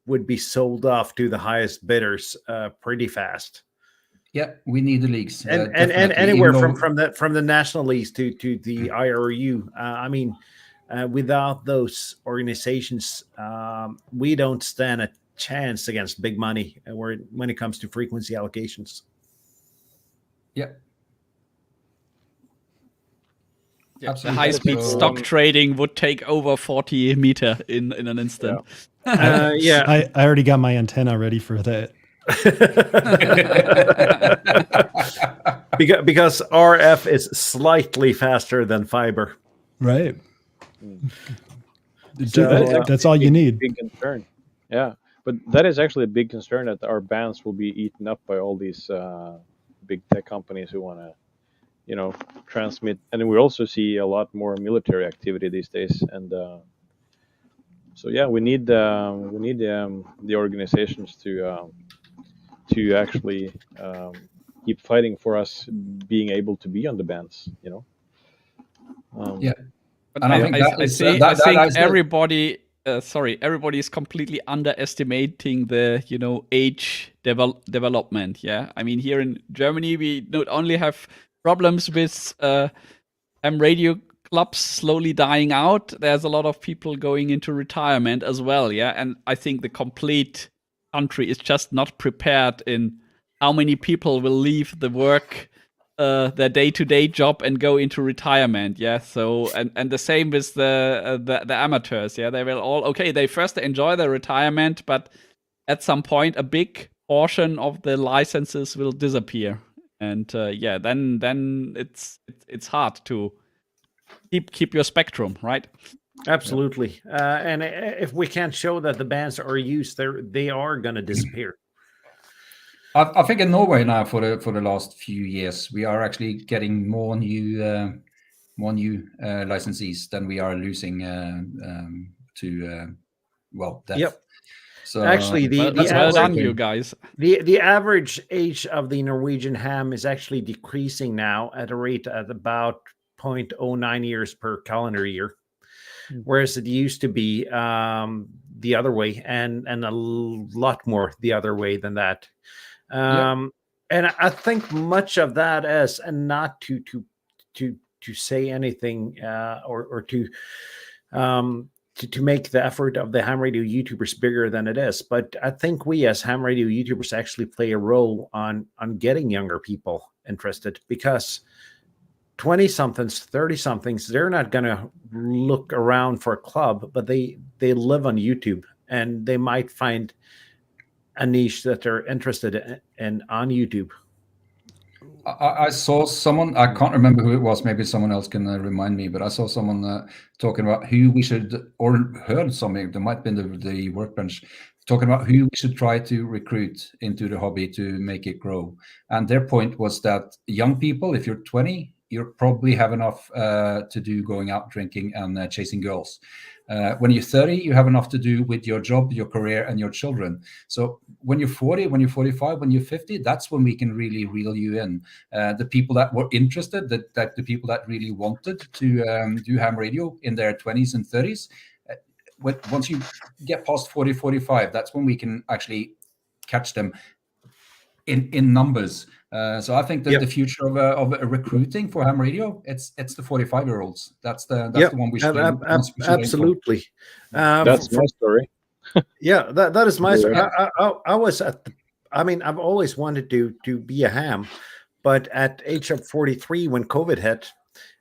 would be sold off to the highest bidders pretty fast. Yeah, we need the leagues, and anywhere from the national leagues to the IRU. I mean, without those organizations, we don't stand a chance against big money when it comes to frequency allocations. Yeah. Yeah, the high-speed stock trading would take over 40 meter in an instant. Yeah. I already got my antenna ready for that. because RF is slightly faster than fiber, right? So that's all you need. Big concern, yeah. But that is actually a big concern, that our bands will be eaten up by all these big tech companies who want to, transmit. And we also see a lot more military activity these days, and so yeah, we need the organizations to actually keep fighting for us being able to be on the bands, Yeah. But And I think that is that is the- everybody is completely underestimating the age development. Yeah, I mean here in Germany we not only have problems with ham radio clubs slowly dying out. There's a lot of people going into retirement as well. Yeah, and I think the complete country is just not prepared in how many people will leave the work their day-to-day job and go into retirement. Yeah, so and the same with the amateurs. Yeah, they will all they first enjoy their retirement, but at some point a big portion of the licenses will disappear, and then it's hard to keep your spectrum, right? Absolutely. And if we can't show that the bands are used, they are going to disappear. I think in Norway now for the last few years we are actually getting more new licensees than we are losing to death. Yep. So actually, well done, you guys. The average age of the Norwegian ham is actually decreasing now at a rate at about 0.09 years per calendar year, whereas it used to be the other way, and a lot more the other way than that. And I think much of that is, and not to say anything or to make the effort of the ham radio YouTubers bigger than it is, but I think we as ham radio YouTubers actually play a role on getting younger people interested, because 20-somethings, 30-somethings, they're not going to look around for a club, but they live on YouTube, and they might find a niche that they're interested in on YouTube. I saw someone, I can't remember who it was, maybe someone else can remind me, but I saw someone talking about who we should, or heard something, there might be the workbench, talking about who we should try to recruit into the hobby to make it grow. And their point was that young people, if you're 20, you probably have enough to do going out drinking and chasing girls. When you're 30, you have enough to do with your job, your career, and your children. So when you're 40, when you're 45, when you're 50, that's when we can really reel you in. The people that were interested, that the people that really wanted to do ham radio in their 20s and 30s, once you get past 40, 45, that's when we can actually catch them in numbers. So I think that the future of recruiting for ham radio, it's the 45-year-olds. That's the one we should absolutely. That's my story. Yeah, that is my story. I was I've always wanted to be a ham, but at age of 43 when COVID hit,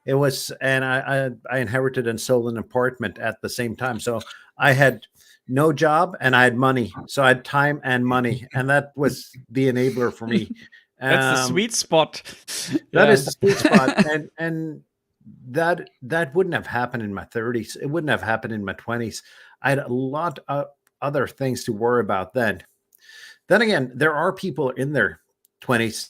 it was, and I inherited and sold an apartment at the same time. So I had no job and I had money. So I had time and money, and that was the enabler for me. That's the sweet spot. That is the sweet spot. And that wouldn't have happened in my 30s. It wouldn't have happened in my 20s. I had a lot of other things to worry about then. Then again, there are people in their 20s,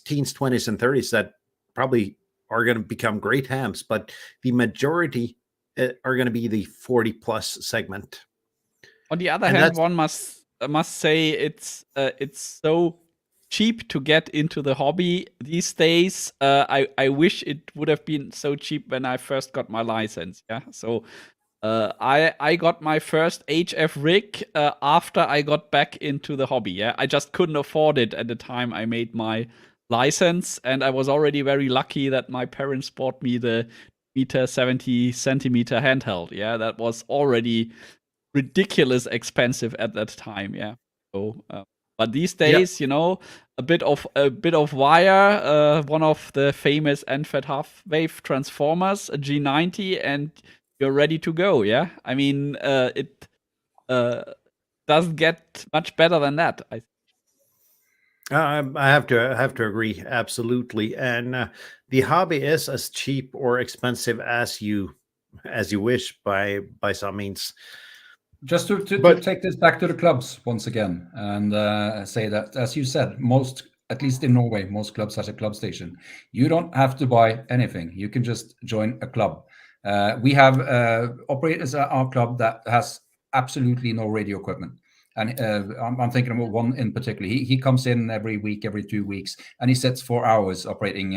teens, 20s, and 30s that probably are going to become great hams, but the majority are going to be the 40+ segment. On the other hand, one must say it's so cheap to get into the hobby these days. I wish it would have been so cheap when I first got my license. Yeah, so I got my first HF rig after I got back into the hobby. Yeah, I just couldn't afford it at the time I made my license, and I was already very lucky that my parents bought me the 70 centimeter handheld. Yeah, that was already ridiculous expensive at that time. Yeah, so but these days, a bit of wire, one of the famous NFET half wave transformers, a G90, and you're ready to go. Yeah, I mean it doesn't get much better than that. I have to agree, absolutely. And the hobby is as cheap or expensive as you wish by some means. Just to take this back to the clubs once again, and say that, as you said, at least in Norway, most clubs has a club station. You don't have to buy anything. You can just join a club. We have operators at our club that has absolutely no radio equipment. And I'm thinking about one in particular. He comes in every week, every 2 weeks, and he sits 4 hours operating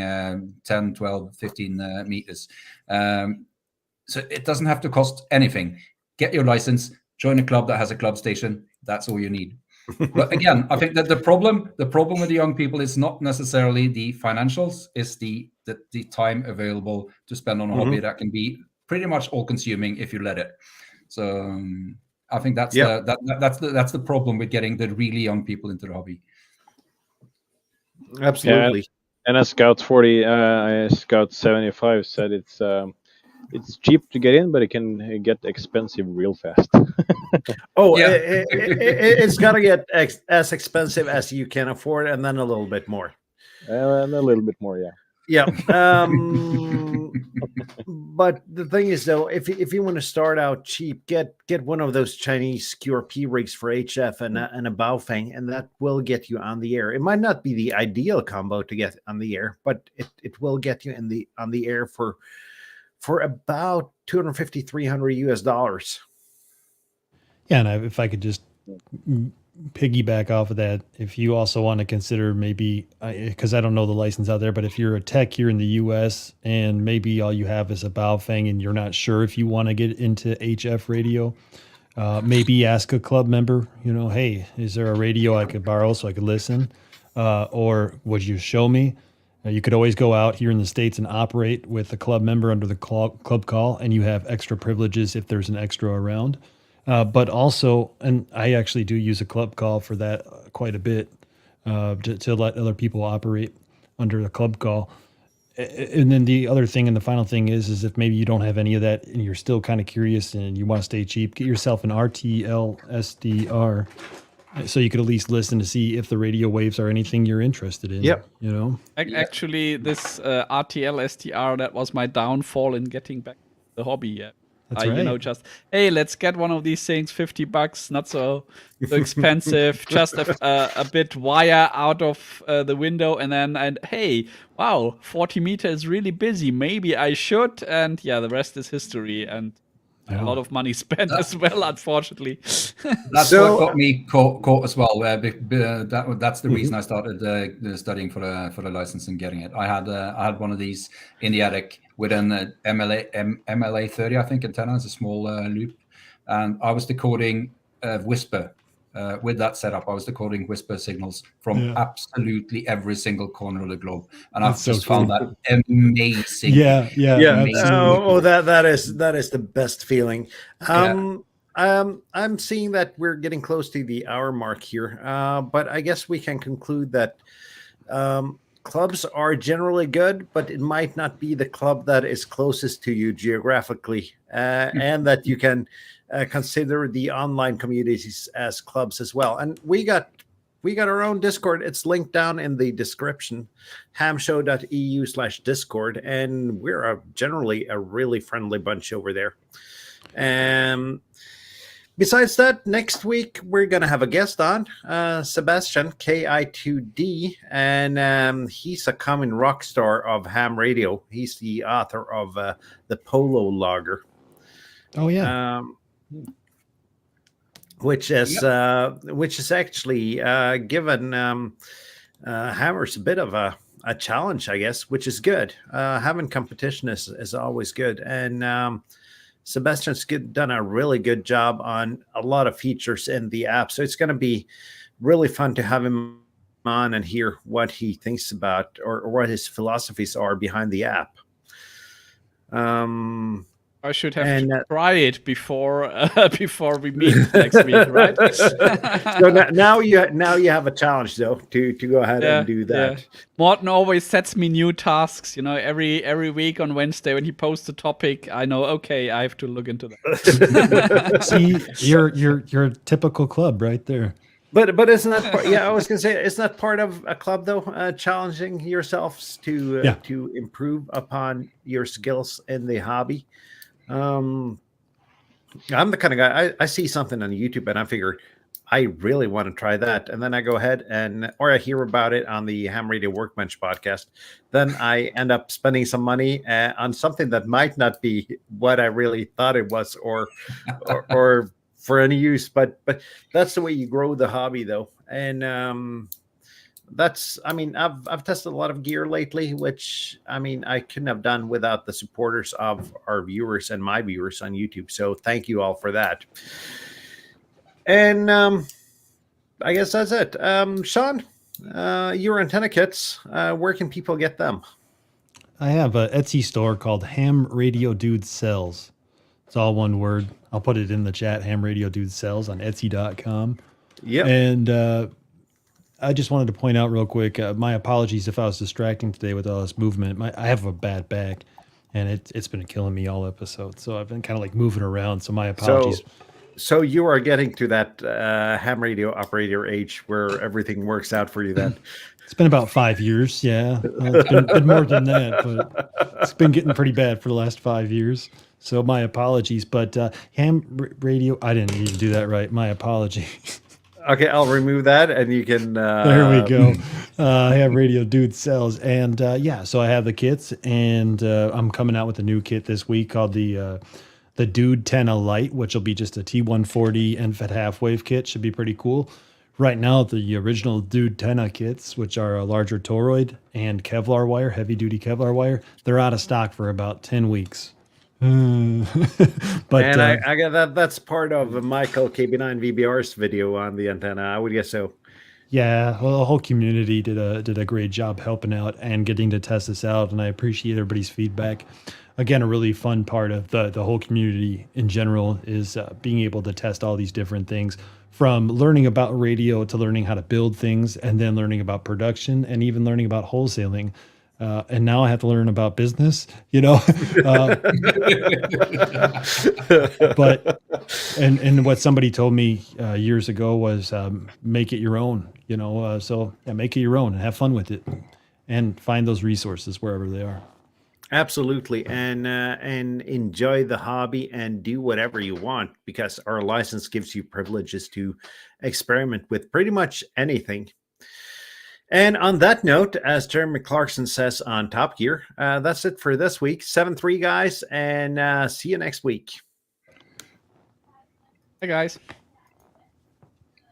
10, 12, 15 meters. So it doesn't have to cost anything. Get your license, join a club that has a club station. That's all you need. But again, I think that the problem with the young people is not necessarily the financials, it's the time available to spend on a hobby that can be pretty much all consuming if you let it. So I think that's that's the problem with getting the really young people into the hobby. Absolutely. Yeah, and a Scout 40, Scout 75 said it's cheap to get in, but it can get expensive real fast. Oh, Yeah. it's gonna get as expensive as you can afford, and then a little bit more. And a little bit more, yeah. Yeah. But the thing is, though, if you want to start out cheap, get one of those Chinese QRP rigs for HF and a Baofeng, and that will get you on the air. It might not be the ideal combo to get on the air, but it will get you on the air for about $250, $300. Yeah, and if I could just piggyback off of that, if you also want to consider maybe, because I don't know the license out there, but if you're a tech here in the US and maybe all you have is a Baofeng and you're not sure if you want to get into HF radio, maybe ask a club member, hey, is there a radio I could borrow so I could listen? Or would you show me? You could always go out here in the States and operate with a club member under the club call, and you have extra privileges if there's an extra around. But also, and I actually do use a club call for that quite a bit, to let other people operate under the club call. And then the other thing and the final thing is if maybe you don't have any of that and you're still kind of curious and you want to stay cheap, get yourself an RTL SDR so you could at least listen to see if the radio waves are anything you're interested in. Yep. Actually, this RTL SDR, that was my downfall in getting back to the hobby. Yeah. That's right. Just, hey, let's get one of these things, $50, not so expensive, just a bit wire out of the window, and hey, wow, 40 meters is really busy. Maybe I should, and yeah, the rest is history, and a lot of money spent as well, unfortunately. That's what got me caught as well. That's the reason I started studying for the license and getting it. I had one of these in the attic with an MLA 30, I think, antenna. It's a small loop, and I was decoding whisper. With that setup, I was decoding whisper signals from absolutely every single corner of the globe, and I've just found that amazing. Yeah. Oh, that is the best feeling. I'm seeing that we're getting close to the hour mark here, but I guess we can conclude that clubs are generally good, but it might not be the club that is closest to you geographically, and that you can consider the online communities as clubs as well. And we got our own Discord. It's linked down in the description, hamshow.eu/Discord, and we're generally a really friendly bunch over there. Besides that, next week we're going to have a guest on, Sebastian, KI2D, and he's a common rock star of ham radio. He's the author of the Polo Logger. Oh, yeah. Which is actually given hammers a bit of a challenge, I guess, which is good. Having competition is always good. And Sebastian's done a really good job on a lot of features in the app. So it's going to be really fun to have him on and hear what he thinks about or what his philosophies are behind the app. I should have try it before we meet next week, right? So now you have a challenge though to go ahead and do that. Yeah. Morten always sets me new tasks. Every week on Wednesday when he posts a topic, I know. Okay, I have to look into that. See, you're a typical club right there. But isn't that part, I was gonna say, isn't that part of a club though? Challenging yourselves to improve upon your skills in the hobby. I'm the kind of guy, I see something on YouTube and I figure I really want to try that, and then I go ahead or I hear about it on the Ham Radio Workbench podcast, then I end up spending some money on something that might not be what I really thought it was, or for any use. But that's the way you grow the hobby, though. And I mean, I've tested a lot of gear lately, which I mean, I couldn't have done without the supporters of our viewers and my viewers on YouTube. So thank you all for that. And I guess that's it. Sean, your antenna kits, where can people get them? I have an Etsy store called Ham Radio Dude Sells. It's all one word. I'll put it in the chat. Ham Radio Dude Sells on Etsy.com. Yeah. And I just wanted to point out real quick, my apologies if I was distracting today with all this movement. I have a bad back, and it's been killing me all episode. So I've been kind of like moving around. So my apologies. So you are getting to that ham radio operator age where everything works out for you then. It's been about 5 years. Yeah. Well, it's been more than that, but it's been getting pretty bad for the last 5 years. So my apologies. But ham radio, I didn't even do that right. My apologies. Okay, I'll remove that, and you can. There we go. I have Radio Dude Sells, and yeah, so I have the kits, and I'm coming out with a new kit this week called the Dude Tenna Lite, which will be just a T140 NFET half wave kit. Should be pretty cool. Right now, the original Dude Tenna kits, which are a larger toroid and Kevlar wire, heavy duty Kevlar wire, they're out of stock for about 10 weeks. But and I got that. That's part of Michael KB9 VBR's video on the antenna. I would guess so. Yeah, well, the whole community did a great job helping out and getting to test this out, and I appreciate everybody's feedback. Again, a really fun part of the whole community in general is being able to test all these different things, from learning about radio to learning how to build things, and then learning about production, and even learning about wholesaling. And now I have to learn about business, you know. But and what somebody told me years ago was make it your own, you know. So yeah, make it your own and have fun with it, and find those resources wherever they are. Absolutely, and enjoy the hobby and do whatever you want, because our license gives you privileges to experiment with pretty much anything. And on that note, as Jeremy Clarkson says on Top Gear, that's it for this week. 7-3, guys, and see you next week. Hey, guys.